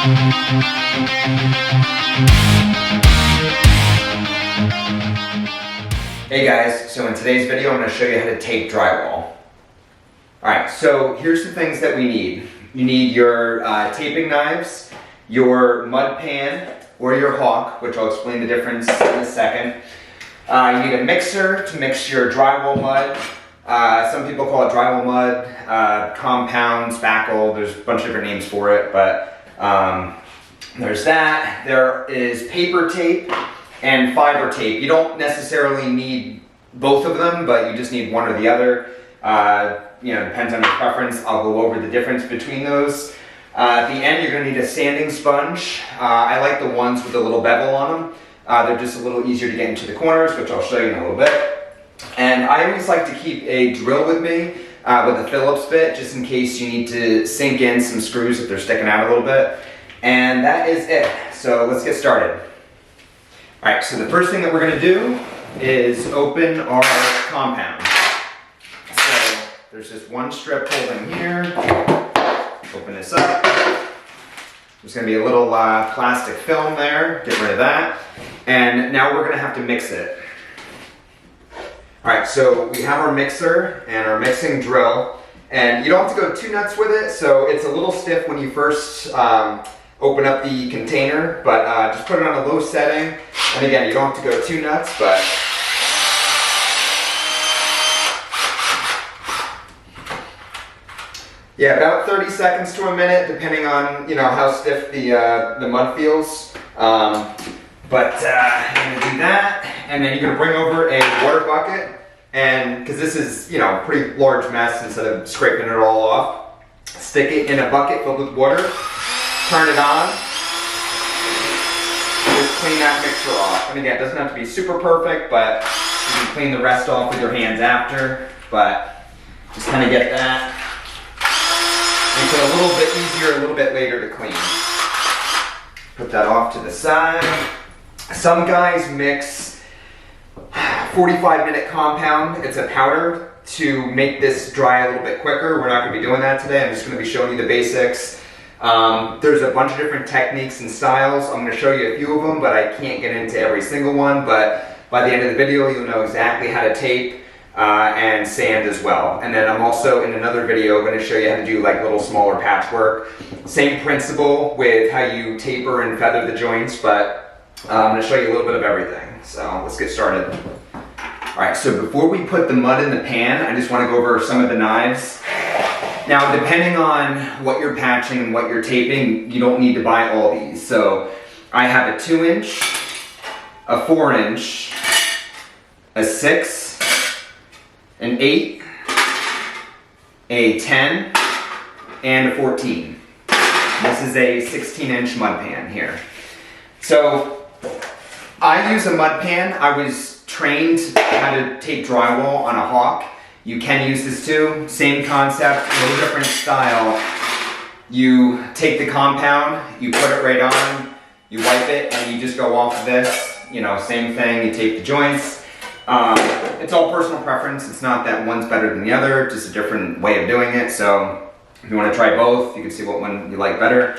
Hey guys, so in today's video I'm going to show you how to tape drywall. Alright, so here's the things that we need. You need your taping knives, your mud pan or your hawk, which I'll explain the difference in a second. You need a mixer to mix your drywall mud. Some people call it drywall mud, compound, spackle, there's a bunch of different names for it, but there's that. There is paper tape and fiber tape. You don't necessarily need both of them, but you just need one or the other. Depends on your preference. I'll go over the difference between those. At the end, you're going to need a sanding sponge. I like the ones with a little bevel on them. They're just a little easier to get into the corners, which I'll show you in a little bit. And I always like to keep a drill with me with a Phillips bit, just in case you need to sink in some screws if they're sticking out a little bit. And that is it. So let's get started. Alright, so the first thing that we're going to do is open our compound. So there's just one strip holding here. Open this up. There's going to be a little plastic film there. Get rid of that. And now we're going to have to mix it. Alright, so we have our mixer and our mixing drill. And you don't have to go too nuts with it, so it's a little stiff when you first open up the container, but just put it on a low setting. And again, you don't have to go too nuts, but yeah, about 30 seconds to a minute, depending on how stiff the mud feels. You're gonna do that, and then you're gonna bring over a water bucket, and because this is a pretty large mess, instead of scraping it all off, stick it in a bucket filled with water. Turn it on, just clean that mixer off. And again, it doesn't have to be super perfect, but you can clean the rest off with your hands after, but just kind of get that. Makes it a little bit easier, a little bit later to clean. Put that off to the side. Some guys mix 45-minute compound, it's a powder, to make this dry a little bit quicker. We're not going to be doing that today, I'm just going to be showing you the basics. There's a bunch of different techniques and styles. I'm going to show you a few of them, but I can't get into every single one. But by the end of the video, you'll know exactly how to tape and sand as well. And then I'm also in another video going to show you how to do like little smaller patchwork. Same principle with how you taper and feather the joints, but I'm going to show you a little bit of everything. So let's get started. Alright, so before we put the mud in the pan, I just want to go over some of the knives. Now, depending on what you're patching and what you're taping, you don't need to buy all these. So I have a 2-inch, a 4-inch, a 6, an 8, a 10, and a 14. This is a 16-inch mud pan here. So I use a mud pan. I was trained how to tape drywall on a hawk. You can use this too, same concept, a little different style. You take the compound, you put it right on, you wipe it, and you just go off of this. Same thing, you tape the joints. It's all personal preference, it's not that one's better than the other, just a different way of doing it. So if you want to try both, you can see what one you like better.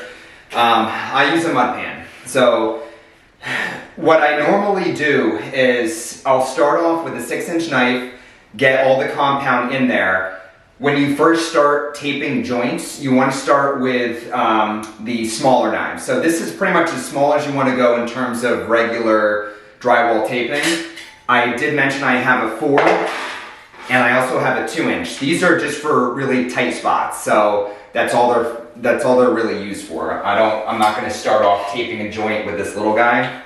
I use a mud pan. So what I normally do is I'll start off with a 6-inch knife, get all the compound in there. When you first start taping joints, you want to start with the smaller knives. So this is pretty much as small as you want to go in terms of regular drywall taping. I did mention I have a 4 and I also have a 2-inch. These are just for really tight spots. So that's all they're really used for. I'm not going to start off taping a joint with this little guy.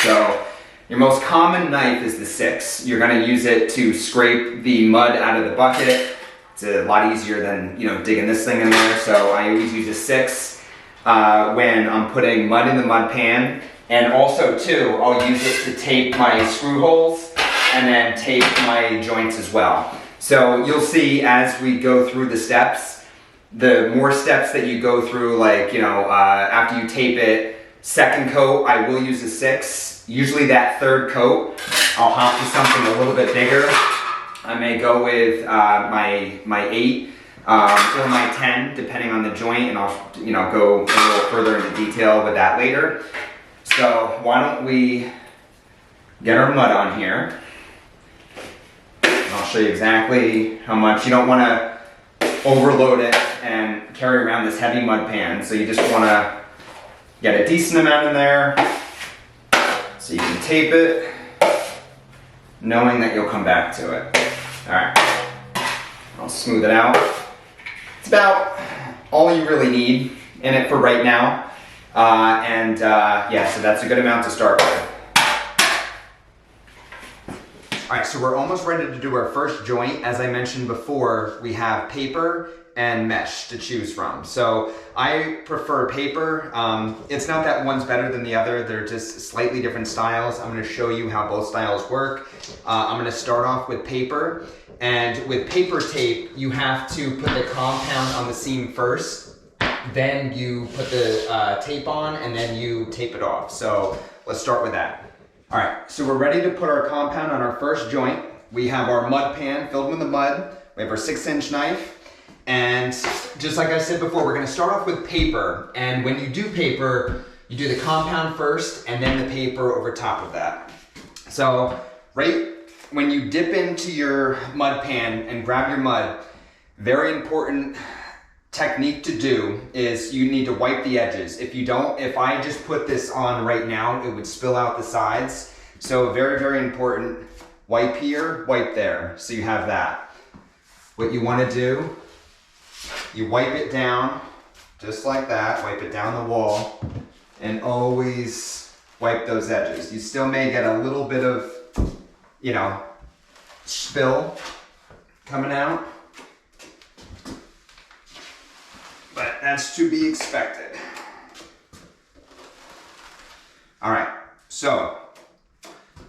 So your most common knife is the 6. You're going to use it to scrape the mud out of the bucket. It's a lot easier than digging this thing in there. So I always use a 6 when I'm putting mud in the mud pan. And also too, I'll use it to tape my screw holes and then tape my joints as well. So you'll see as we go through the steps, the more steps that you go through, like after you tape it, second coat, I will use a 6. Usually that third coat, I'll hop to something a little bit bigger. I may go with my 8. or my 10, depending on the joint, and I'll go a little further into detail with that later. So why don't we get our mud on here. And I'll show you exactly how much. You don't want to overload it and carry around this heavy mud pan, so you just want to get a decent amount in there so you can tape it, knowing that you'll come back to it. All right, I'll smooth it out. It's about all you really need in it for right now. Yeah, so that's a good amount to start with. All right, so we're almost ready to do our first joint. As I mentioned before, we have paper and mesh to choose from. So I prefer paper. It's not that one's better than the other. They're just slightly different styles. I'm gonna show you how both styles work. I'm gonna start off with paper. And with paper tape, you have to put the compound on the seam first. Then you put the tape on, and then you tape it off. So let's start with that. All right, so we're ready to put our compound on our first joint. We have our mud pan filled with the mud. We have our 6-inch knife. And just like I said before, we're gonna start off with paper. And when you do paper, you do the compound first and then the paper over top of that. So right when you dip into your mud pan and grab your mud, very important technique to do is you need to wipe the edges. If you don't, if I just put this on right now, it would spill out the sides. So very, very important, wipe here, wipe there. So you have that. What you wanna do, you wipe it down just like that, wipe it down the wall, and always wipe those edges. You still may get a little bit of, spill coming out, but that's to be expected. All right, so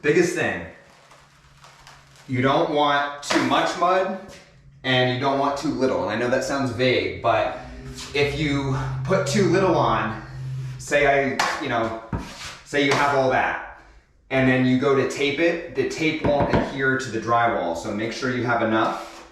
biggest thing, you don't want too much mud and you don't want too little. And I know that sounds vague, but if you put too little on, say you have all that, and then you go to tape it, the tape won't adhere to the drywall. So make sure you have enough,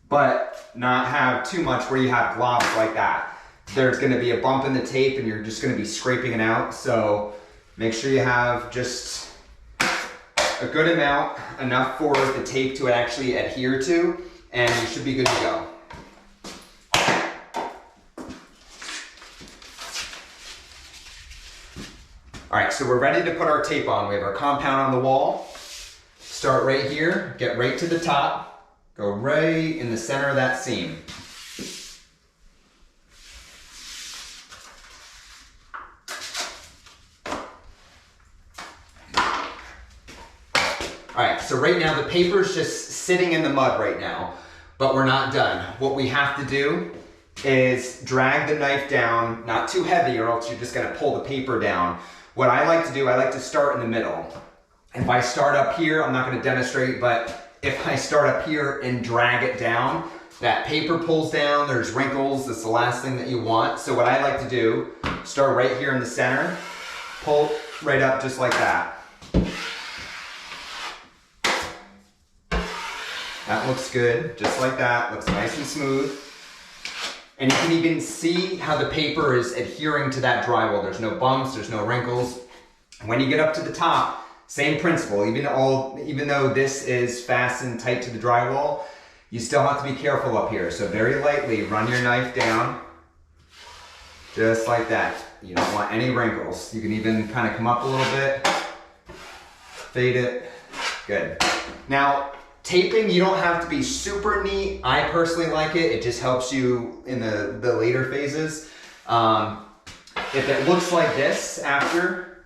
but not have too much where you have globs like that. There's gonna be a bump in the tape and you're just gonna be scraping it out. So make sure you have just a good amount, enough for the tape to actually adhere to, and you should be good to go. All right, so we're ready to put our tape on. We have our compound on the wall. Start right here, get right to the top, go right in the center of that seam. All right, so right now the paper's just sitting in the mud right now, but we're not done. What we have to do is drag the knife down, not too heavy or else you're just gonna pull the paper down. What I like to do, I like to start in the middle. If I start up here, I'm not gonna demonstrate, but if I start up here and drag it down, that paper pulls down, there's wrinkles, that's the last thing that you want. So what I like to do, start right here in the center, pull right up just like that. That looks good, just like that, looks nice and smooth. And you can even see how the paper is adhering to that drywall. There's no bumps, there's no wrinkles. When you get up to the top, same principle. Even though this is fastened tight to the drywall, you still have to be careful up here. So very lightly, run your knife down, just like that. You don't want any wrinkles. You can even kind of come up a little bit, fade it, good. Now, taping, you don't have to be super neat. I personally like it. It just helps you in the later phases. If it looks like this after,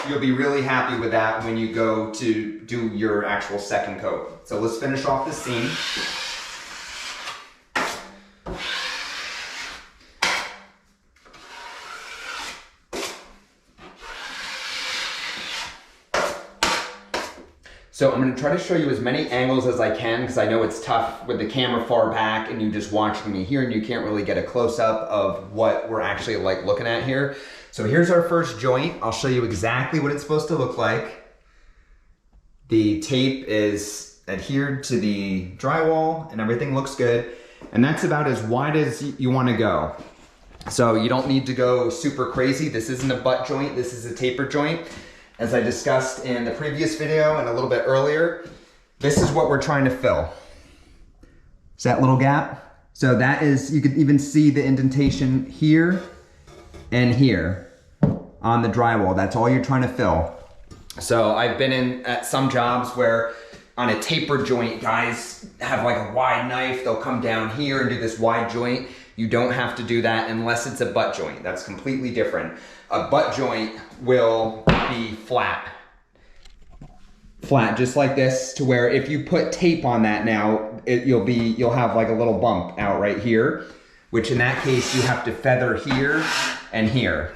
you'll be really happy with that when you go to do your actual second coat. So let's finish off the seam. So I'm gonna try to show you as many angles as I can because I know it's tough with the camera far back and you just watching me here and you can't really get a close-up of what we're actually looking at here. So here's our first joint. I'll show you exactly what it's supposed to look like. The tape is adhered to the drywall and everything looks good. And that's about as wide as you want to go. So you don't need to go super crazy. This isn't a butt joint, this is a taper joint. As I discussed in the previous video and a little bit earlier, this is what we're trying to fill. See that little gap? So that is, you can even see the indentation here and here on the drywall. That's all you're trying to fill. So I've been in at some jobs where on a taper joint, guys have like a wide knife. They'll come down here and do this wide joint. You don't have to do that unless it's a butt joint. That's completely different. A butt joint will be flat. Flat, just like this, to where if you put tape on that now, you'll have like a little bump out right here, which in that case you have to feather here and here.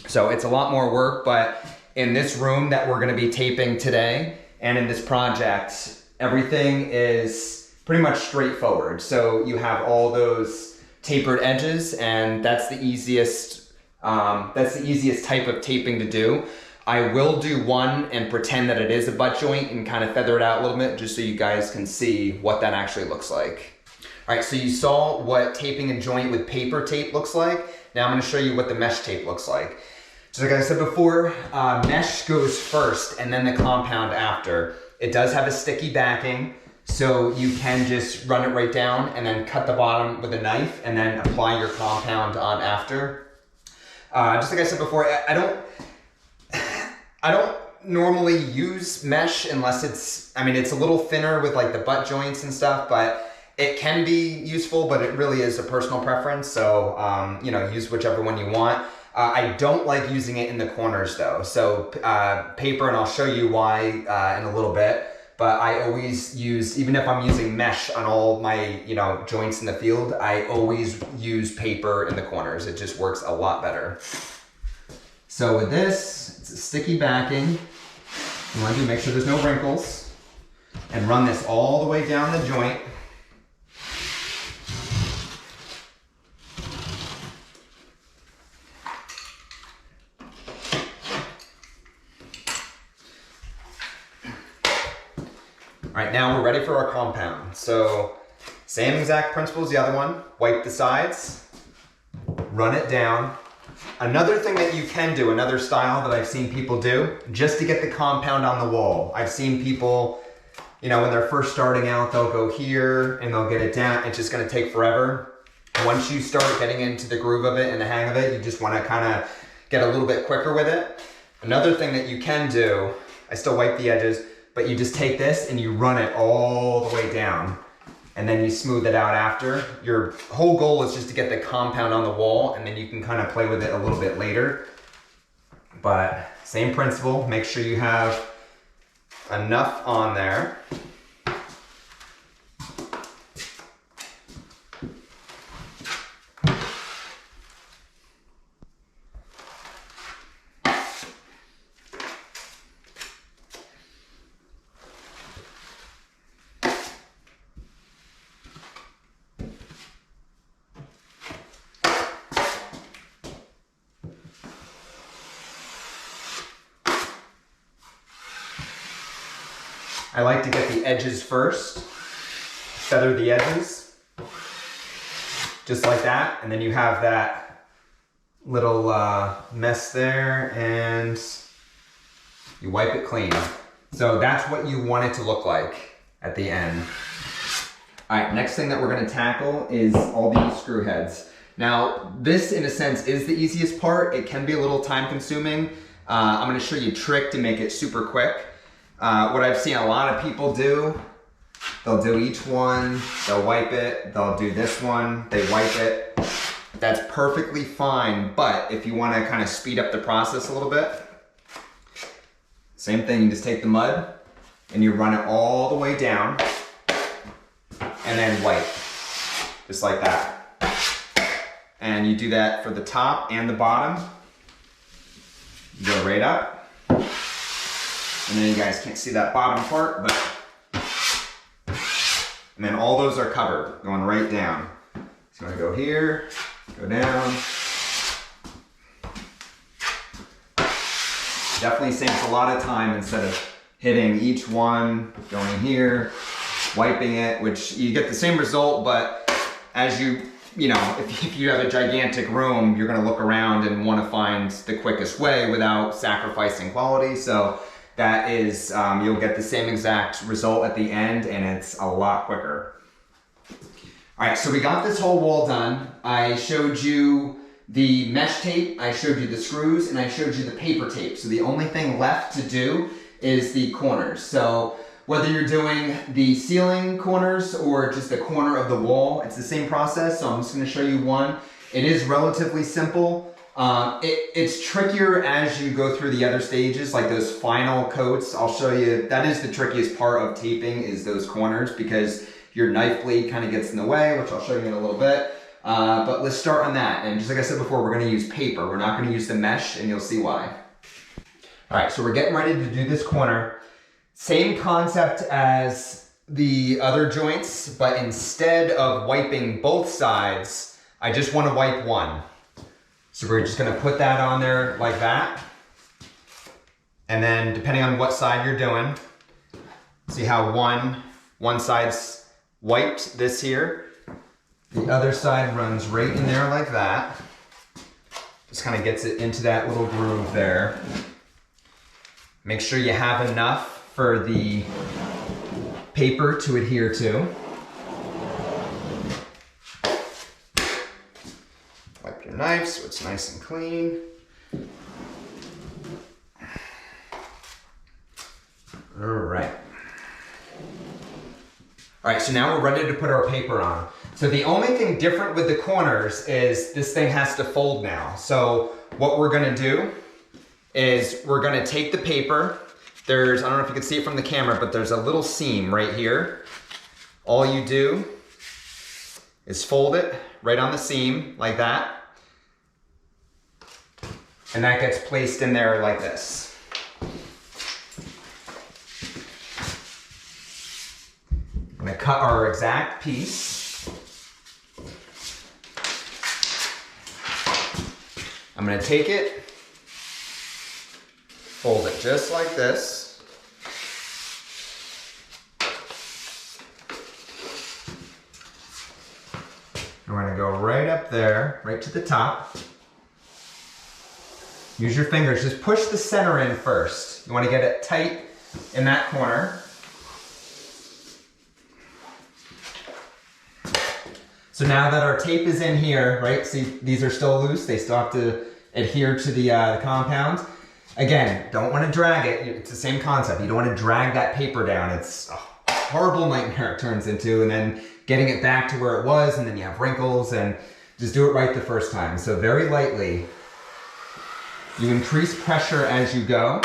So it's a lot more work, but in this room that we're gonna be taping today, and in this project, everything is pretty much straightforward. So you have all those tapered edges, and that's the easiest type of taping to do. I will do one and pretend that it is a butt joint and kind of feather it out a little bit just so you guys can see what that actually looks like. All right, so you saw what taping a joint with paper tape looks like. Now I'm gonna show you what the mesh tape looks like. So like I said before, mesh goes first and then the compound after. It does have a sticky backing, so you can just run it right down and then cut the bottom with a knife and then apply your compound on after. Just like I said before, I don't normally use mesh unless it's a little thinner with like the butt joints and stuff, but it can be useful, but it really is a personal preference. So, use whichever one you want. I don't like using it in the corners though. So paper, and I'll show you why in a little bit, but I always use, even if I'm using mesh on all my, joints in the field, I always use paper in the corners. It just works a lot better. So with this, it's a sticky backing. You want to make sure there's no wrinkles and run this all the way down the joint. All right, now we're ready for our compound. So same exact principle as the other one. Wipe the sides, run it down. Another thing that you can do, another style that I've seen people do, just to get the compound on the wall. I've seen people, when they're first starting out, they'll go here and they'll get it down. It's just gonna take forever. Once you start getting into the groove of it and the hang of it, you just wanna kind of get a little bit quicker with it. Another thing that you can do, I still wipe the edges, but you just take this and you run it all the way down and then you smooth it out after. Your whole goal is just to get the compound on the wall, and then you can kind of play with it a little bit later. But same principle, make sure you have enough on there. I like to get the edges first, feather the edges, just like that, and then you have that little mess there, and you wipe it clean. So that's what you want it to look like at the end. All right, next thing that we're gonna tackle is all these screw heads. Now, this in a sense is the easiest part. It can be a little time consuming. I'm gonna show you a trick to make it super quick. What I've seen a lot of people do, they'll do each one, they'll wipe it, they'll do this one, they wipe it. That's perfectly fine, but if you want to kind of speed up the process a little bit, same thing, you just take the mud and you run it all the way down and then wipe, just like that. And you do that for the top and the bottom. You go right up. And then you guys can't see that bottom part, but, and then all those are covered, going right down. So you wanna go here, go down. Definitely saves a lot of time instead of hitting each one, going here, wiping it, which you get the same result, but as you know, if you have a gigantic room, you're gonna look around and wanna find the quickest way without sacrificing quality. So that is, you'll get the same exact result at the end, and it's a lot quicker. All right, so we got this whole wall done. I showed you the mesh tape, I showed you the screws, and I showed you the paper tape. So the only thing left to do is the corners. So whether you're doing the ceiling corners or just the corner of the wall, it's the same process. So I'm just gonna show you one. It is relatively simple. It's trickier as you go through the other stages, like those final coats. I'll show you, that is the trickiest part of taping, is those corners, because your knife blade kind of gets in the way, which I'll show you in a little bit. But let's start on that. And just like I said before, we're gonna use paper. We're not gonna use the mesh, and you'll see why. All right, so we're getting ready to do this corner. Same concept as the other joints, but instead of wiping both sides, I just wanna wipe one. So we're just gonna put that on there like that. And then depending on what side you're doing, see how one side's wiped, this here. The other side runs right in there like that. Just kind of gets it into that little groove there. Make sure you have enough for the paper to adhere to. Wipe your knife so it's nice and clean. All right. All right, so now we're ready to put our paper on. So the only thing different with the corners is this thing has to fold now. So what we're gonna do is we're gonna take the paper. I don't know if you can see it from the camera, but there's a little seam right here. All you do is fold it right on the seam like that. And that gets placed in there like this. I'm gonna cut our exact piece. I'm gonna take it, fold it just like this. We're gonna go right up there, right to the top. Use your fingers, just push the center in first. You wanna get it tight in that corner. So now that our tape is in here, right, see these are still loose, they still have to adhere to the compound. Again, don't want to drag it, it's the same concept. You don't want to drag that paper down. It's a horrible nightmare it turns into, and then getting it back to where it was, and then you have wrinkles, and just do it right the first time. So very lightly, you increase pressure as you go.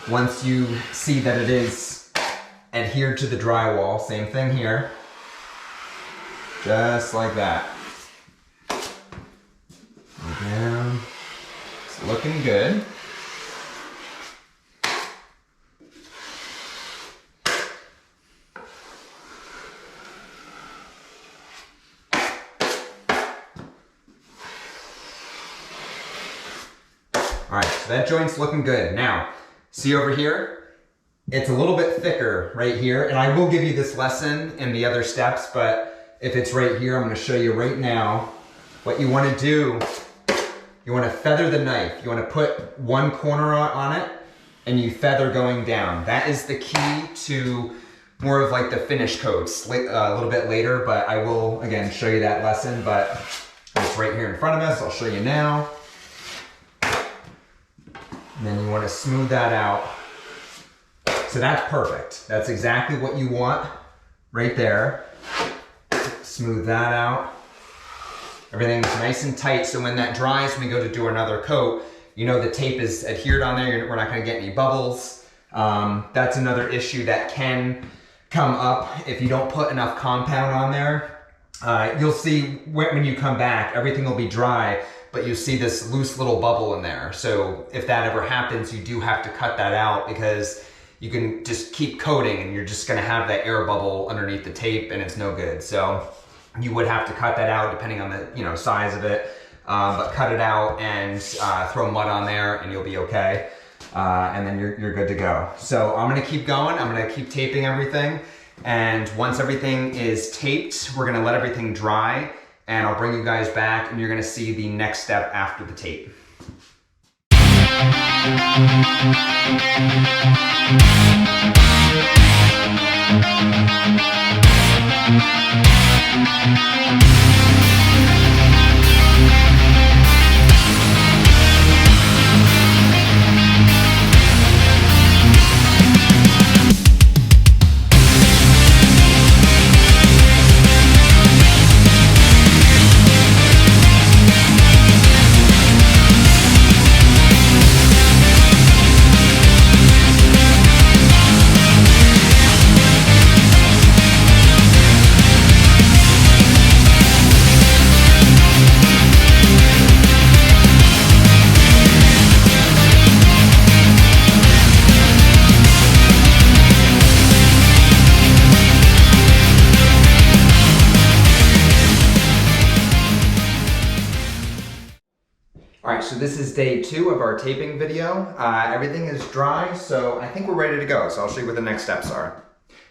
Once you see that it is adhered to the drywall, same thing here. Just like that. And down. It's looking good. All right, so that joint's looking good. Now, see over here? It's a little bit thicker right here, and I will give you this lesson in the other steps, but if it's right here, I'm gonna show you right now. What you wanna do, you wanna feather the knife. You wanna put one corner on it, and you feather going down. That is the key to more of like the finish coats a little bit later, but I will, again, show you that lesson, but it's right here in front of us. I'll show you now. And then you wanna smooth that out. So that's perfect. That's exactly what you want right there. Smooth that out. Everything's nice and tight, so when that dries, when we go to do another coat, you know the tape is adhered on there, we're not gonna get any bubbles. That's another issue that can come up if you don't put enough compound on there. You'll see when you come back, everything will be dry, but you see this loose little bubble in there. So if that ever happens, you do have to cut that out, because you can just keep coating and you're just gonna have that air bubble underneath the tape, and it's no good. So you would have to cut that out depending on the size of it, but cut it out and throw mud on there and you'll be okay. and then you're good to go. So I'm gonna keep going. I'm gonna keep taping everything. And once everything is taped, we're gonna let everything dry, and I'll bring you guys back and you're gonna see the next step after the tape. Alright, so this is day 2 of our taping video. Everything is dry, so I think we're ready to go. So I'll show you what the next steps are.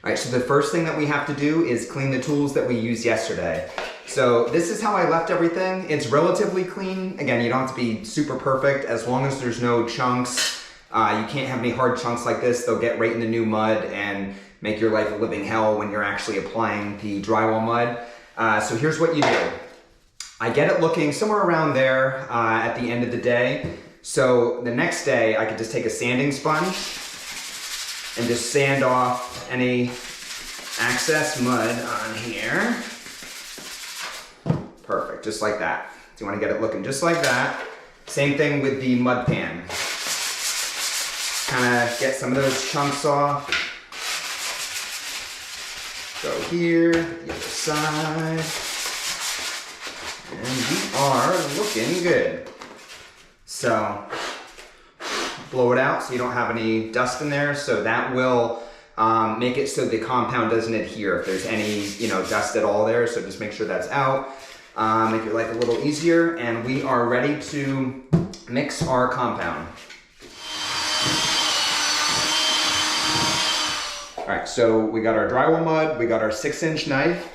Alright, so the first thing that we have to do is clean the tools that we used yesterday. So this is how I left everything. It's relatively clean. Again, you don't have to be super perfect as long as there's no chunks. You can't have any hard chunks like this. They'll get right in the new mud and make your life a living hell when you're actually applying the drywall mud. So here's what you do. I get it looking somewhere around there at the end of the day. So the next day I could just take a sanding sponge and just sand off any excess mud on here. Perfect, just like that. So you want to get it looking just like that. Same thing with the mud pan. Kind of get some of those chunks off. Go here, the other side. And we are looking good. So, blow it out so you don't have any dust in there. So that will make it so the compound doesn't adhere if there's any, dust at all there. So just make sure that's out. Make your life a little easier. And we are ready to mix our compound. All right, so we got our drywall mud, we got our 6-inch knife.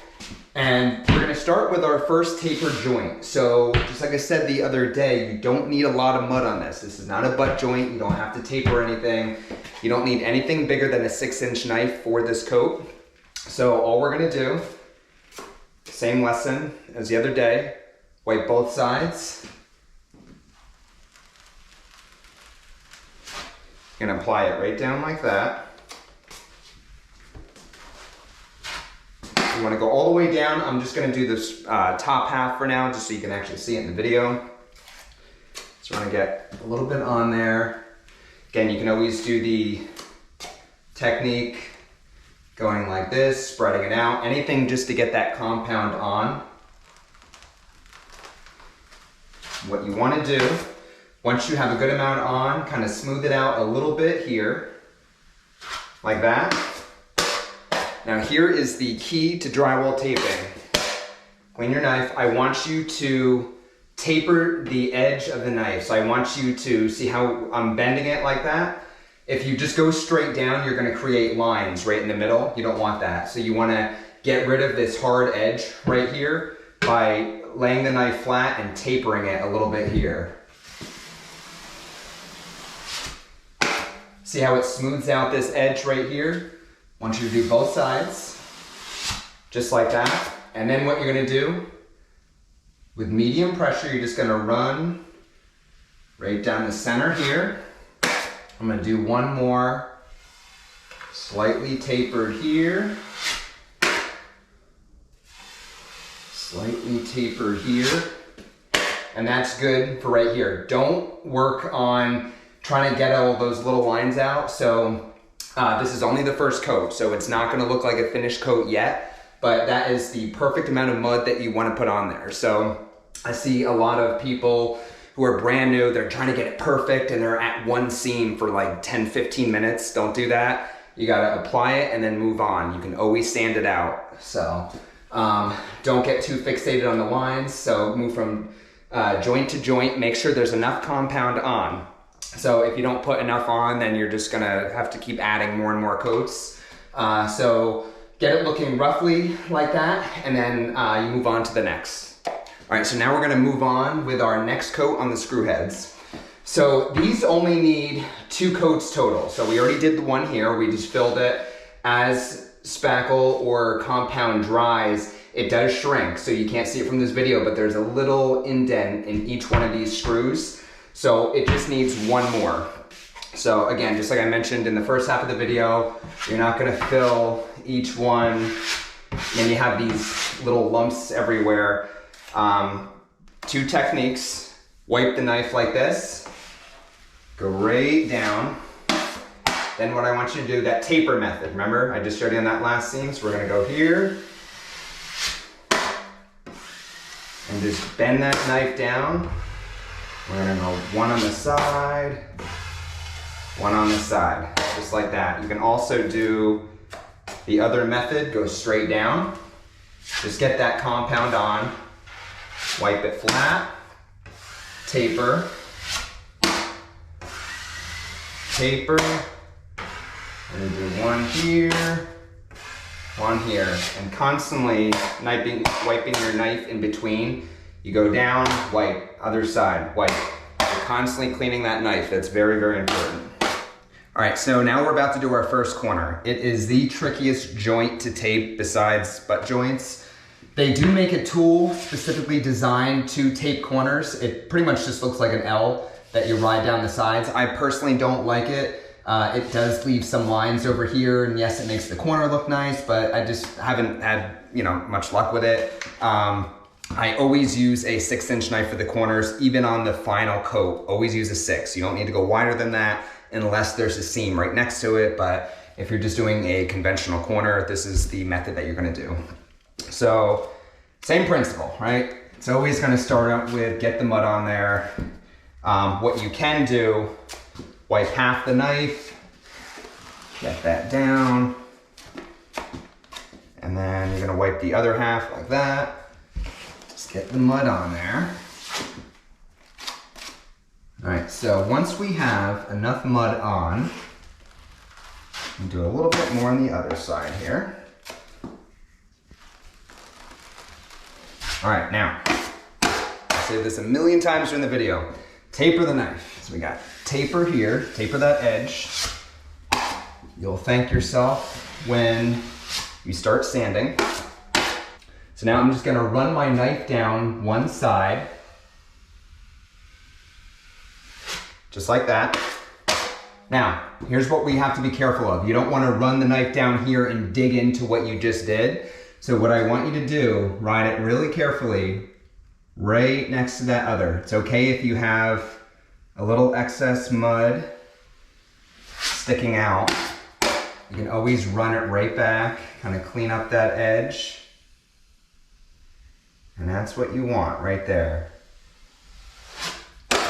And we're gonna start with our first tapered joint. So just like I said the other day, you don't need a lot of mud on this. This is not a butt joint. You don't have to taper anything. You don't need anything bigger than a 6-inch knife for this coat. So all we're gonna do, same lesson as the other day, wipe both sides. You're gonna apply it right down like that. You want to go all the way down. I'm just going to do this top half for now, just so you can actually see it in the video. Just want to get a little bit on there. Again, you can always do the technique going like this, spreading it out. Anything just to get that compound on. What you want to do, once you have a good amount on, kind of smooth it out a little bit here, like that. Now here is the key to drywall taping. Clean your knife. I want you to taper the edge of the knife. So I want you to see how I'm bending it like that. If you just go straight down, you're gonna create lines right in the middle. You don't want that. So you wanna get rid of this hard edge right here by laying the knife flat and tapering it a little bit here. See how it smooths out this edge right here? I want you to do both sides, just like that. And then what you're gonna do, with medium pressure, you're just gonna run right down the center here. I'm gonna do one more, slightly tapered here. Slightly tapered here. And that's good for right here. Don't work on trying to get all those little lines out. So this is only the first coat, so it's not gonna look like a finished coat yet, but that is the perfect amount of mud that you wanna put on there. So I see a lot of people who are brand new, they're trying to get it perfect and they're at one seam for like 10, 15 minutes. Don't do that. You gotta apply it and then move on. You can always sand it out. So don't get too fixated on the lines. So move from joint to joint, make sure there's enough compound on. So if you don't put enough on, then you're just gonna have to keep adding more and more coats. So get it looking roughly like that, and then you move on to the next. All right, so now we're gonna move on with our next coat on the screw heads. So these only need 2 coats total. So we already did the one here. We just filled it. As spackle or compound dries, it does shrink. So you can't see it from this video, but there's a little indent in each one of these screws. So it just needs 1 more. So again, just like I mentioned in the first half of the video, you're not gonna fill each one and you have these little lumps everywhere. 2 techniques. Wipe the knife like this. Go right down. Then what I want you to do, that taper method, remember? I just showed you on that last seam, so we're gonna go here. And just bend that knife down. We're gonna go 1 on the side, 1 on the side, just like that. You can also do the other method, go straight down. Just get that compound on, wipe it flat, taper, taper, and do 1 here, 1 here, and constantly wiping your knife in between. You go down, wipe, other side, wipe. You're constantly cleaning that knife. That's very, very important. All right, so now we're about to do our first corner. It is the trickiest joint to tape besides butt joints. They do make a tool specifically designed to tape corners. It pretty much just looks like an L that you ride down the sides. I personally don't like it. It does leave some lines over here, and yes, it makes the corner look nice, but I just haven't had, much luck with it. I always use a 6-inch knife for the corners, even on the final coat. Always use a 6. You don't need to go wider than that unless there's a seam right next to it, but if you're just doing a conventional corner, this is the method that you're gonna do. So, same principle, right? It's always gonna start out with get the mud on there. What you can do, wipe half the knife, get that down, and then you're gonna wipe the other half like that. Just get the mud on there. All right, so once we have enough mud on, we'll do a little bit more on the other side here. All right, now, I say this a million times during the video, taper the knife. So we got taper here, taper that edge. You'll thank yourself when you start sanding. So now I'm just gonna run my knife down one side, just like that. Now, here's what we have to be careful of. You don't wanna run the knife down here and dig into what you just did. So what I want you to do, ride it really carefully right next to that other. It's okay if you have a little excess mud sticking out. You can always run it right back, kind of clean up that edge. And that's what you want right there.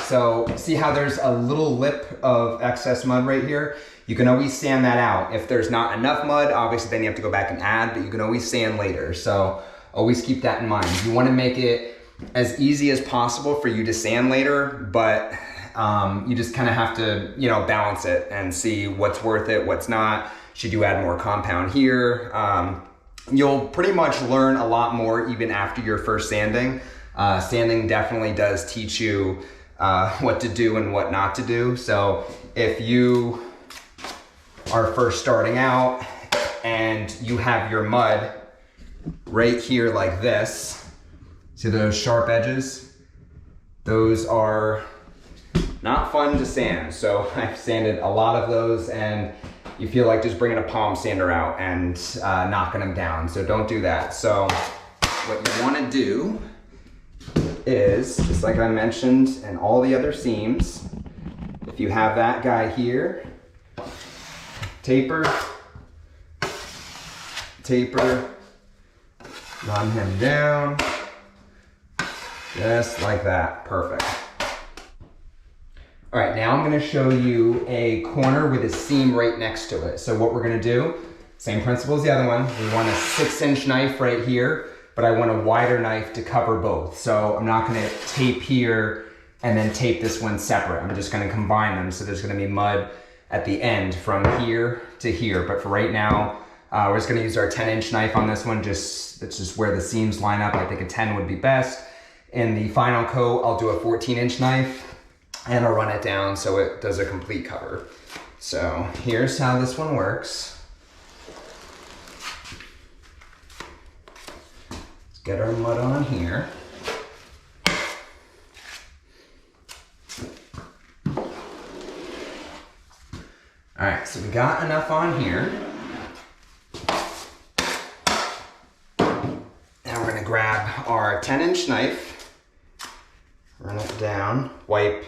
So see how there's a little lip of excess mud right here? You can always sand that out. If there's not enough mud, obviously then you have to go back and add, but you can always sand later. So always keep that in mind. You want to make it as easy as possible for you to sand later, but you just kind of have to, balance it and see what's worth it, what's not. Should you add more compound here? You'll pretty much learn a lot more even after your first sanding. Sanding definitely does teach you what to do and what not to do. So if you are first starting out and you have your mud right here like this, see those sharp edges? Those are not fun to sand. So I've sanded a lot of those and you feel like just bringing a palm sander out and knocking them down. So don't do that. So what you want to do is, just like I mentioned in all the other seams, if you have that guy here, taper, taper, run him down, just like that, perfect. All right, now I'm gonna show you a corner with a seam right next to it. So what we're gonna do, same principle as the other one, we want a 6-inch knife right here, but I want a wider knife to cover both. So I'm not gonna tape here and then tape this one separate. I'm just gonna combine them, so there's gonna be mud at the end from here to here. But for right now, we're just gonna use our 10-inch knife on this one. That's just where the seams line up. I think a 10 would be best. In the final coat, I'll do a 14-inch knife and I'll run it down so it does a complete cover. So here's how this one works. Let's get our mud on here. All right, so we got enough on here. Now we're gonna grab our 10-inch knife, run it down, wipe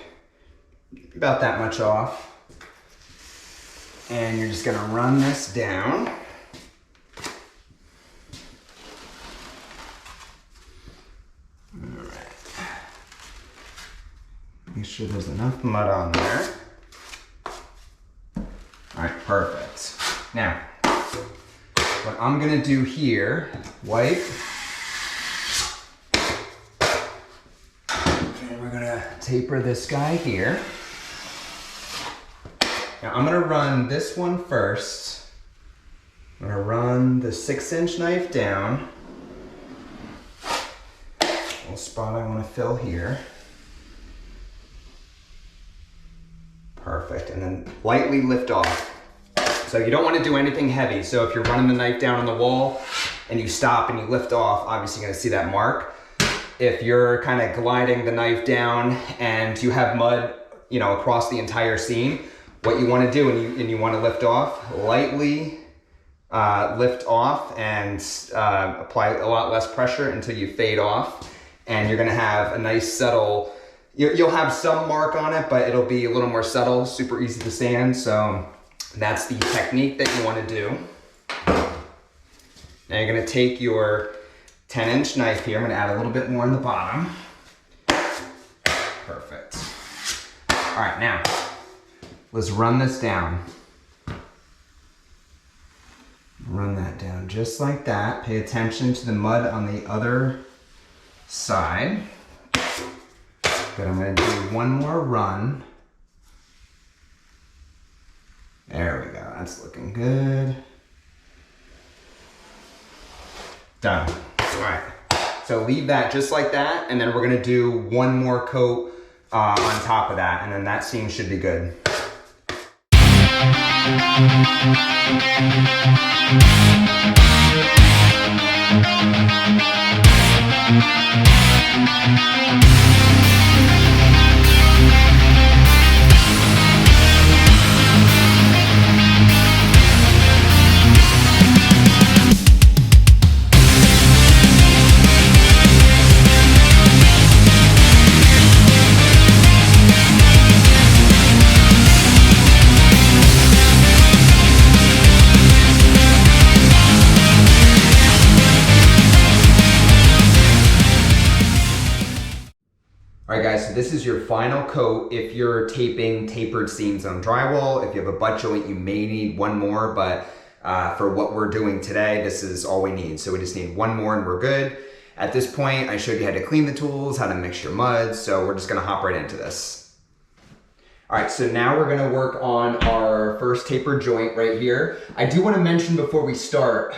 about that much off. And you're just gonna run this down. All right. Make sure there's enough mud on there. All right, perfect. Now, what I'm gonna do here, wipe. And we're gonna taper this guy here. Now I'm gonna run this one first. I'm gonna run the 6-inch knife down. Little spot I wanna fill here. Perfect, and then lightly lift off. So you don't wanna do anything heavy. So if you're running the knife down on the wall and you stop and you lift off, obviously you're gonna see that mark. If you're kind of gliding the knife down and you have mud, across the entire seam, what you want to do and you want to lift off, lightly lift off and apply a lot less pressure until you fade off. And you're going to have a nice subtle, you'll have some mark on it, but it'll be a little more subtle, super easy to sand. So that's the technique that you want to do. Now you're going to take your 10-inch knife here. I'm going to add a little bit more in the bottom. Perfect. All right, now let's run this down. Run that down just like that. Pay attention to the mud on the other side. Good, I'm gonna do one more run. There we go, that's looking good. Done. All right, so leave that just like that, and then we're gonna do one more coat on top of that, and then that seam should be good. All right guys, so this is your final coat if you're taping tapered seams on drywall. If you have a butt joint, you may need one more, but for what we're doing today, this is all we need. So we just need one more and we're good. At this point, I showed you how to clean the tools, how to mix your mud, so we're just gonna hop right into this. All right, so now we're gonna work on our first tapered joint right here. I do wanna mention before we start,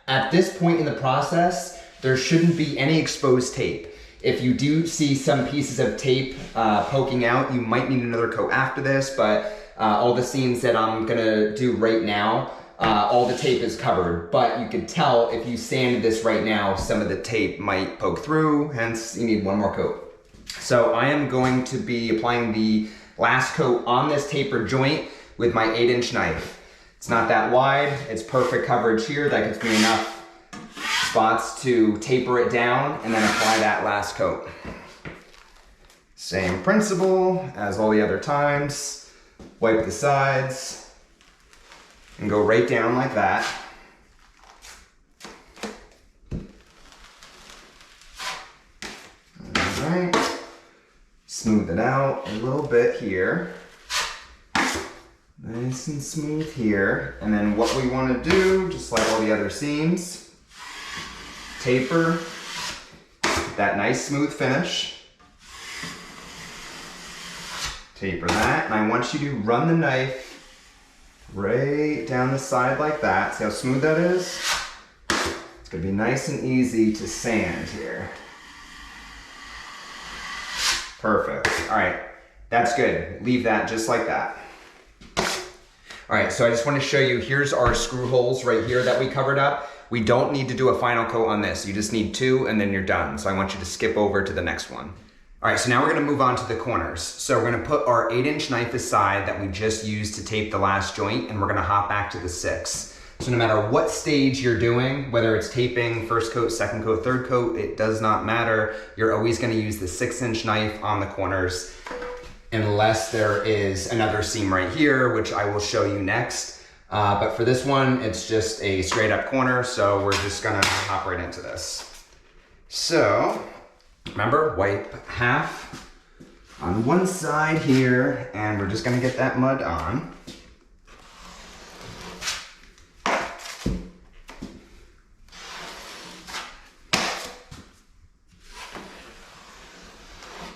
at this point in the process, there shouldn't be any exposed tape. If you do see some pieces of tape poking out, you might need another coat after this, but all the seams that I'm gonna do right now, all the tape is covered. But you can tell if you sanded this right now, some of the tape might poke through, hence you need one more coat. So I am going to be applying the last coat on this tapered joint with my 8-inch knife. It's not that wide, it's perfect coverage here. That gives me enough spots to taper it down and then apply that last coat. Same principle as all the other times. Wipe the sides and go right down like that. All right, smooth it out a little bit here. Nice and smooth here. And then what we want to do, just like all the other seams, taper, that nice smooth finish. taper that, and I want you to run the knife right down the side like that. See how smooth that is? It's gonna be nice and easy to sand here. Perfect. All right, that's good. Leave that just like that. All right, so I just want to show you, here's our screw holes right here that we covered up. We don't need to do a final coat on this. You just need 2 and then you're done. So I want you to skip over to the next one. All right, so now we're gonna move on to the corners. So we're gonna put our 8-inch knife aside that we just used to tape the last joint, and we're gonna hop back to the 6. So no matter what stage you're doing, whether it's taping, first coat, second coat, third coat, it does not matter. You're always gonna use the 6-inch knife on the corners, unless there is another seam right here, which I will show you next. But for this one, it's just a straight up corner, so we're just gonna hop right into this. So, remember, wipe half on one side here, and we're just gonna get that mud on.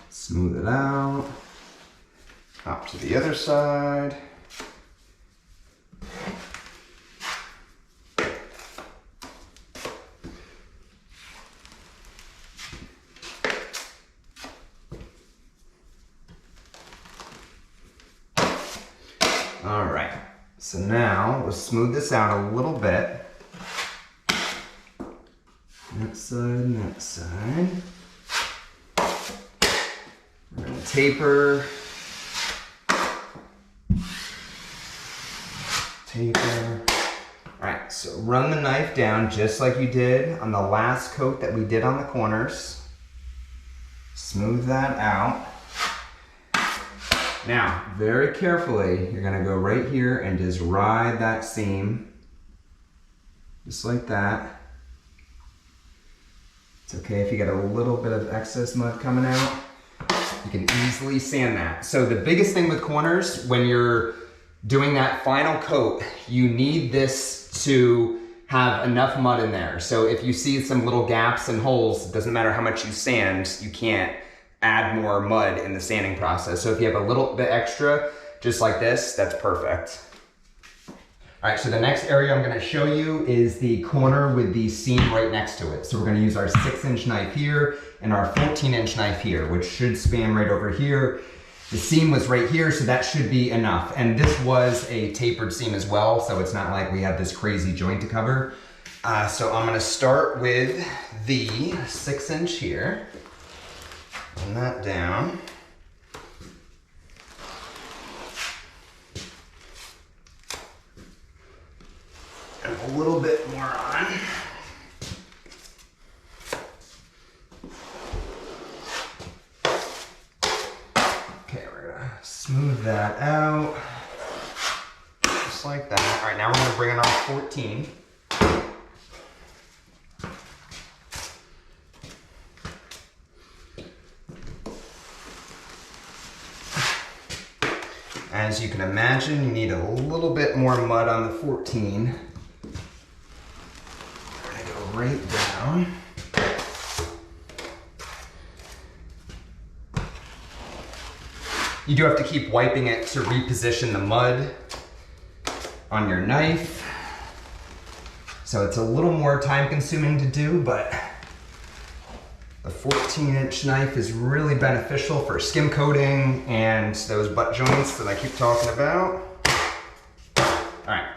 Smooth it out. Up to the other side. All right, so now we'll smooth this out a little bit. That side and that side. We're gonna taper. Taper. All right, so run the knife down just like you did on the last coat that we did on the corners. Smooth that out. Now, very carefully, you're gonna go right here and just ride that seam, just like that. It's okay if you get a little bit of excess mud coming out. You can easily sand that. So the biggest thing with corners, when you're doing that final coat, you need this to have enough mud in there. So if you see some little gaps and holes, it doesn't matter how much you sand, you can't add more mud in the sanding process. So if you have a little bit extra, just like this, that's perfect. All right, so the next area I'm gonna show you is the corner with the seam right next to it. So we're gonna use our 6-inch knife here and our 14-inch knife here, which should span right over here. The seam was right here, so that should be enough. And this was a tapered seam as well, so it's not like we have this crazy joint to cover. So I'm gonna start with the 6-inch here. Run that down. And a little bit more on. Okay, we're gonna smooth that out. Just like that. All right, now we're gonna bring in our 14. As you can imagine, you need a little bit more mud on the 14. We're gonna go right down. You do have to keep wiping it to reposition the mud on your knife. So it's a little more time consuming to do, but the 14-inch knife is really beneficial for skim coating and those butt joints that I keep talking about. All right,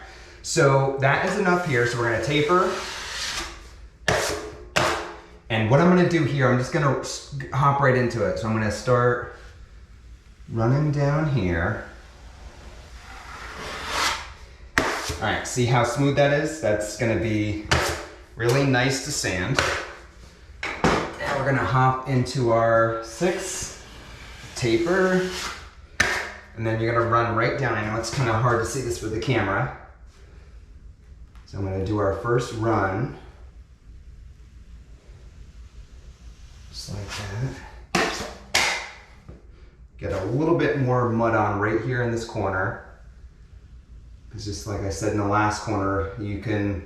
so that is enough here. So we're gonna taper. And what I'm gonna do here, I'm just gonna hop right into it. So I'm gonna start running down here. All right, see how smooth that is? That's gonna be really nice to sand. Now we're gonna hop into our 6, taper, and then you're gonna run right down. I know it's kind of hard to see this with the camera. So I'm gonna do our first run. Just like that. Get a little bit more mud on right here in this corner. Because just like I said in the last corner, you can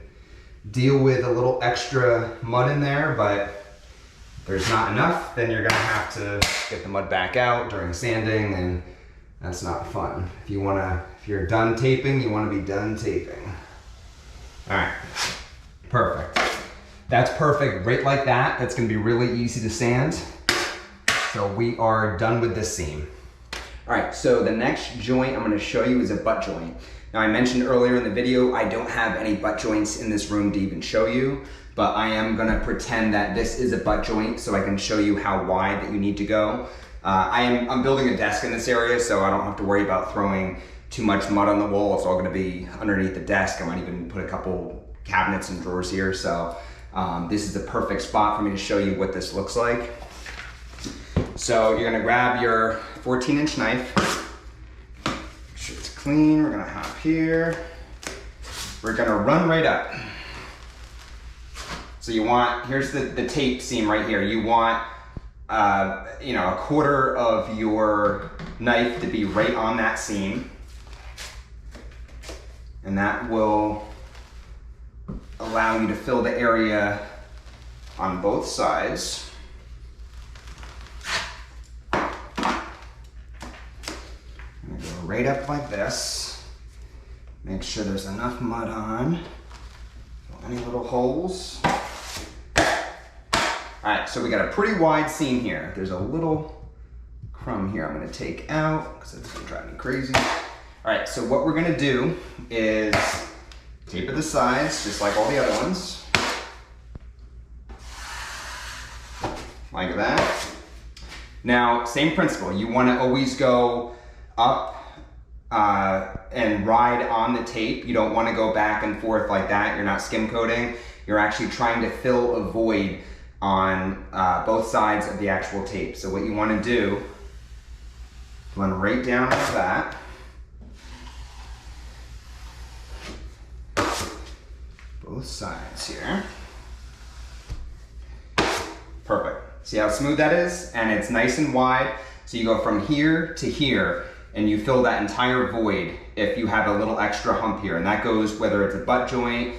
deal with a little extra mud in there, but if there's not enough, then you're gonna have to get the mud back out during sanding and that's not fun. If you're done taping, you wanna be done taping. All right, perfect. That's perfect, right like that. That's gonna be really easy to sand. So we are done with this seam. All right, so the next joint I'm gonna show you is a butt joint. Now I mentioned earlier in the video, I don't have any butt joints in this room to even show you, but I am gonna pretend that this is a butt joint so I can show you how wide that you need to go. I'm building a desk in this area, so I don't have to worry about throwing too much mud on the wall. It's all gonna be underneath the desk. I might even put a couple cabinets and drawers here, so this is the perfect spot for me to show you what this looks like. So you're gonna grab your 14-inch knife. Make sure it's clean. We're gonna hop here. We're gonna run right up. So you want, here's the tape seam right here. You want a quarter of your knife to be right on that seam. And that will allow you to fill the area on both sides. I'm gonna go right up like this. Make sure there's enough mud on. Fill any little holes. All right, so we got a pretty wide seam here. There's a little crumb here I'm gonna take out because it's gonna drive me crazy. All right, so what we're gonna do is tape at the sides, just like all the other ones. Like that. Now, same principle. You wanna always go up and ride on the tape. You don't wanna go back and forth like that. You're not skim coating. You're actually trying to fill a void on both sides of the actual tape. So what you wanna do, run right down like that. Both sides here. Perfect. See how smooth that is? And it's nice and wide. So you go from here to here and you fill that entire void if you have a little extra hump here. And that goes whether it's a butt joint,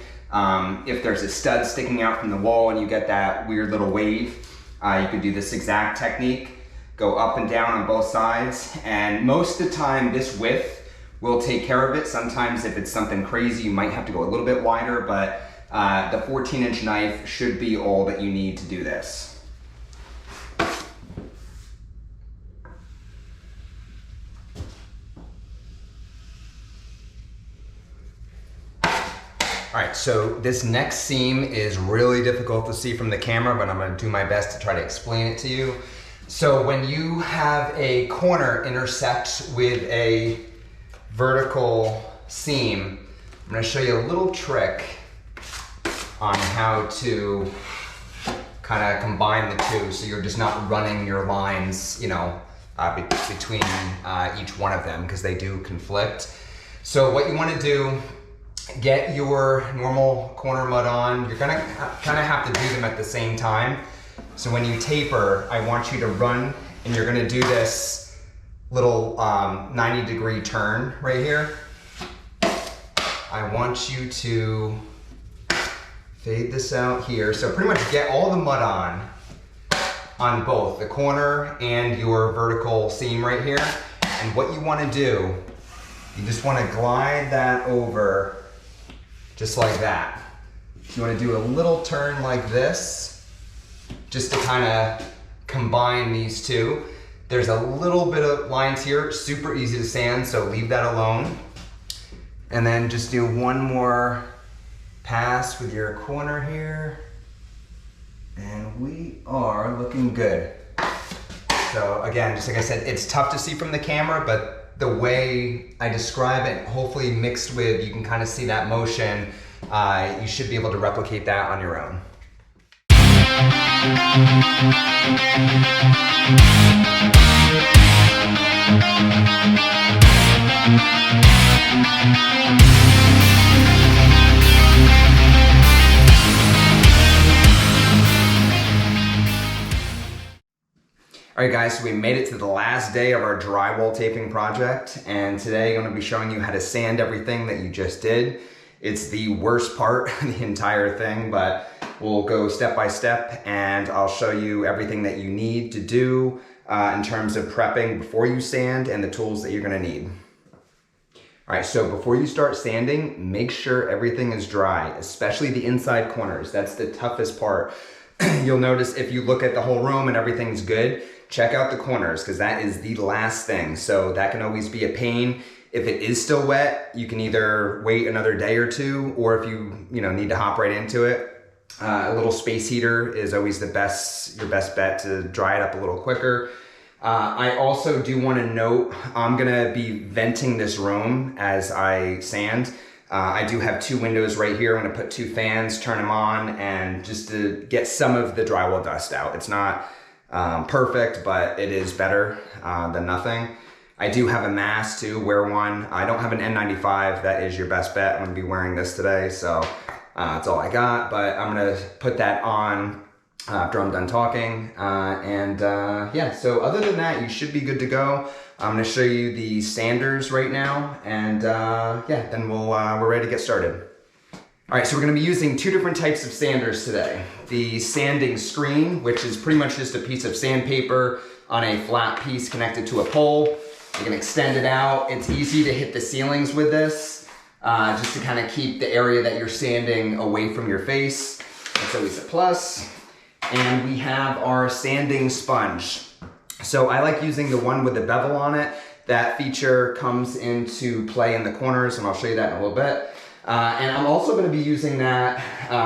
if there's a stud sticking out from the wall and you get that weird little wave, you could do this exact technique. Go up and down on both sides. And most of the time this width will take care of it. Sometimes if it's something crazy, you might have to go a little bit wider, but the 14-inch knife should be all that you need to do this. All right, so this next seam is really difficult to see from the camera, but I'm gonna do my best to try to explain it to you. So when you have a corner intersect with a vertical seam, I'm gonna show you a little trick on how to kind of combine the two so you're just not running your lines, between each one of them because they do conflict. So what you want to do, get your normal corner mud on. You're gonna kind of have to do them at the same time. So when you taper, I want you to run and you're gonna do this little 90-degree turn right here. I want you to fade this out here. So pretty much get all the mud on both the corner and your vertical seam right here. And what you want to do, you just want to glide that over just like that. You want to do a little turn like this just to kind of combine these two. There's a little bit of lines here, super easy to sand, so leave that alone. And then just do one more pass with your corner here. And we are looking good. So again, just like I said, it's tough to see from the camera, but the way I describe it, hopefully mixed with, you can kind of see that motion, you should be able to replicate that on your own. All right guys, so we made it to the last day of our drywall taping project, and today I'm going to be showing you how to sand everything that you just did. It's the worst part of the entire thing, but we'll go step by step and I'll show you everything that you need to do in terms of prepping before you sand and the tools that you're gonna need. All right, so before you start sanding, make sure everything is dry, especially the inside corners. That's the toughest part. You'll notice if you look at the whole room and everything's good, check out the corners because that is the last thing. So that can always be a pain. If it is still wet, you can either wait another day or two, or if you need to hop right into it, a little space heater is always your best bet to dry it up a little quicker. I also do want to note, I'm gonna be venting this room as I sand. I do have 2 windows right here. I'm gonna put 2 fans, turn them on, and just to get some of the drywall dust out. It's not perfect, but it is better than nothing. I do have a mask too, wear one. I don't have an N95, that is your best bet. I'm gonna be wearing this today, so that's all I got, but I'm gonna put that on after I'm done talking. Yeah, so other than that, you should be good to go. I'm gonna show you the sanders right now, and yeah, then we're ready to get started. All right, so we're gonna be using 2 different types of sanders today. The sanding screen, which is pretty much just a piece of sandpaper on a flat piece connected to a pole. You can extend it out. It's easy to hit the ceilings with this, just to kind of keep the area that you're sanding away from your face. That's always a plus. And we have our sanding sponge. So I like using the one with the bevel on it. That feature comes into play in the corners, and I'll show you that in a little bit. And I'm also gonna be using that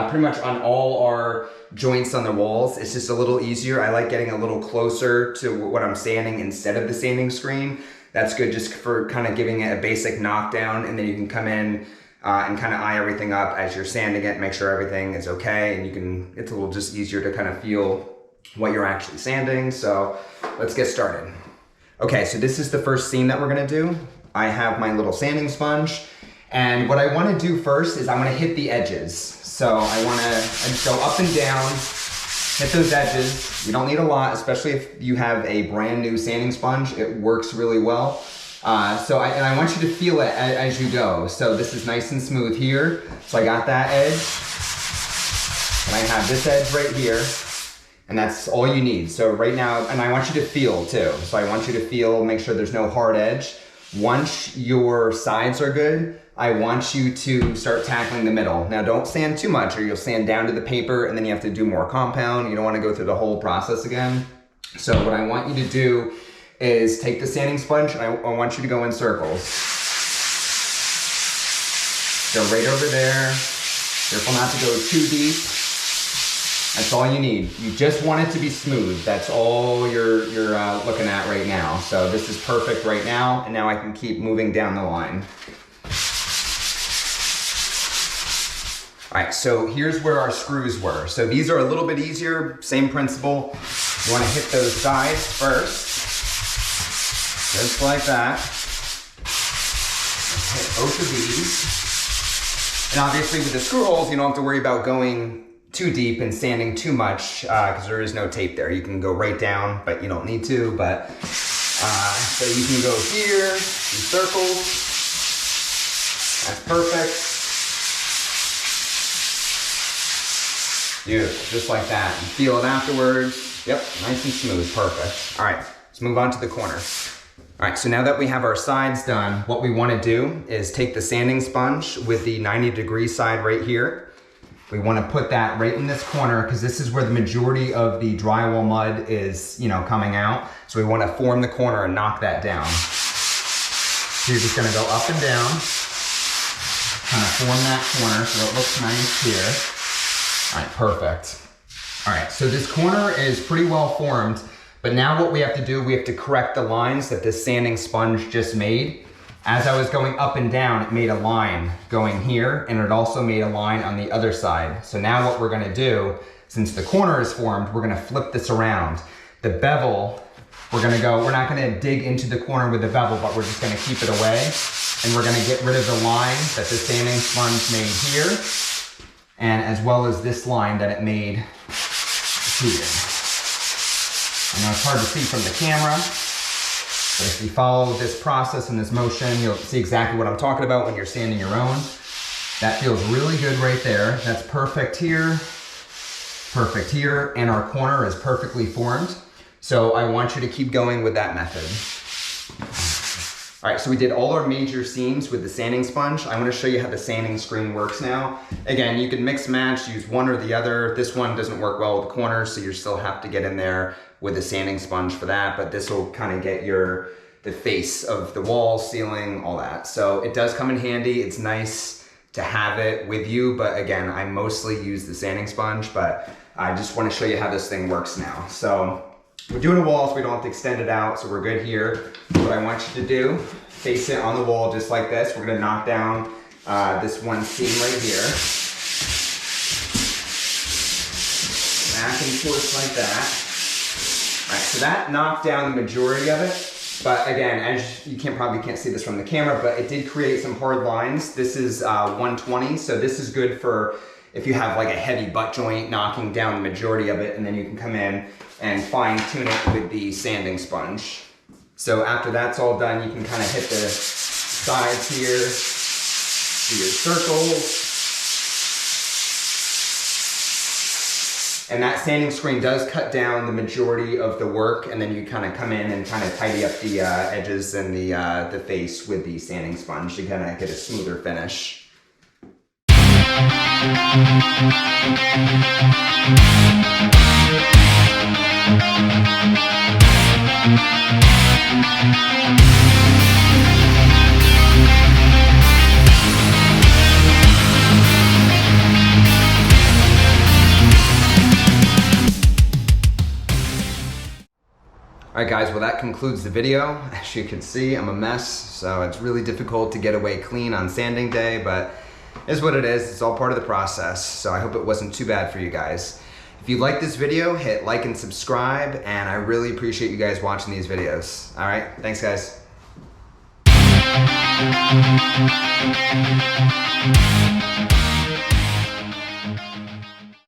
pretty much on all our joints on the walls. It's just a little easier. I like getting a little closer to what I'm sanding instead of the sanding screen. That's good just for kind of giving it a basic knockdown, and then you can come in and kind of eye everything up as you're sanding it, make sure everything is okay, and it's a little just easier to kind of feel what you're actually sanding. So let's get started. Okay, so this is the first seam that we're gonna do. I have my little sanding sponge, and what I wanna do first is I'm gonna hit the edges. So I just go up and down, hit those edges. You don't need a lot, especially if you have a brand new sanding sponge. It works really well. And I want you to feel it as you go. So this is nice and smooth here. So I got that edge, and I have this edge right here, and that's all you need. So right now, and I want you to feel too. So I want you to feel, make sure there's no hard edge. Once your sides are good, I want you to start tackling the middle. Now don't sand too much or you'll sand down to the paper and then you have to do more compound. You don't want to go through the whole process again. So what I want you to do is take the sanding sponge, and I want you to go in circles. Go right over there. Careful not to go too deep. That's all you need. You just want it to be smooth. That's all you're looking at right now. So this is perfect right now, and now I can keep moving down the line. All right, so here's where our screws were. So these are a little bit easier, same principle. You wanna hit those sides first. Just like that. Hit both of these. And obviously with the screw holes, you don't have to worry about going too deep and sanding too much because there is no tape there. You can go right down, but you don't need to. But so you can go here in circles. That's perfect. Beautiful, just like that. And feel it afterwards. Yep, nice and smooth, perfect. All right, let's move on to the corner. All right, so now that we have our sides done, what we wanna do is take the sanding sponge with the 90-degree side right here. We wanna put that right in this corner because this is where the majority of the drywall mud is, coming out. So we wanna form the corner and knock that down. So you're just gonna go up and down, kind of form that corner so it looks nice here. All right, perfect. All right, so this corner is pretty well formed. But now what we have to do, we have to correct the lines that this sanding sponge just made. As I was going up and down, it made a line going here, and it also made a line on the other side. So now what we're gonna do, since the corner is formed, we're gonna flip this around. The bevel, we're not gonna dig into the corner with the bevel, but we're just gonna keep it away. And we're gonna get rid of the line that the sanding sponge made here, and as well as this line that it made here. I know it's hard to see from the camera, but if you follow this process and this motion, you'll see exactly what I'm talking about when you're sanding your own. That feels really good right there. That's perfect here, and our corner is perfectly formed. So I want you to keep going with that method. All right, so we did all our major seams with the sanding sponge. I want to show you how the sanding screen works now. Again, you can mix match, use one or the other. This one doesn't work well with the corners, so you still have to get in there with a sanding sponge for that, but this will kind of get the face of the wall, ceiling, all that. So it does come in handy. It's nice to have it with you, but again, I mostly use the sanding sponge, but I just want to show you how this thing works now. So we're doing a wall, so we don't have to extend it out, so we're good here. What I want you to do, face it on the wall just like this. We're gonna knock down this one seam right here. Back and forth like that. All right, so that knocked down the majority of it. But again, as you probably can't see this from the camera, but it did create some hard lines. This is 120, so this is good for if you have like a heavy butt joint, knocking down the majority of it, and then you can come in and fine tune it with the sanding sponge. So after that's all done, you can kind of hit the sides here, do your circles. And that sanding screen does cut down the majority of the work, and then you kind of come in and kind of tidy up the edges and the face with the sanding sponge to kind of get a smoother finish. Alright guys, well that concludes the video. As you can see, I'm a mess, so it's really difficult to get away clean on sanding day, but it is what it is. It's all part of the process, so I hope it wasn't too bad for you guys. If you like this video, hit like and subscribe, and I really appreciate you guys watching these videos. Alright, thanks guys.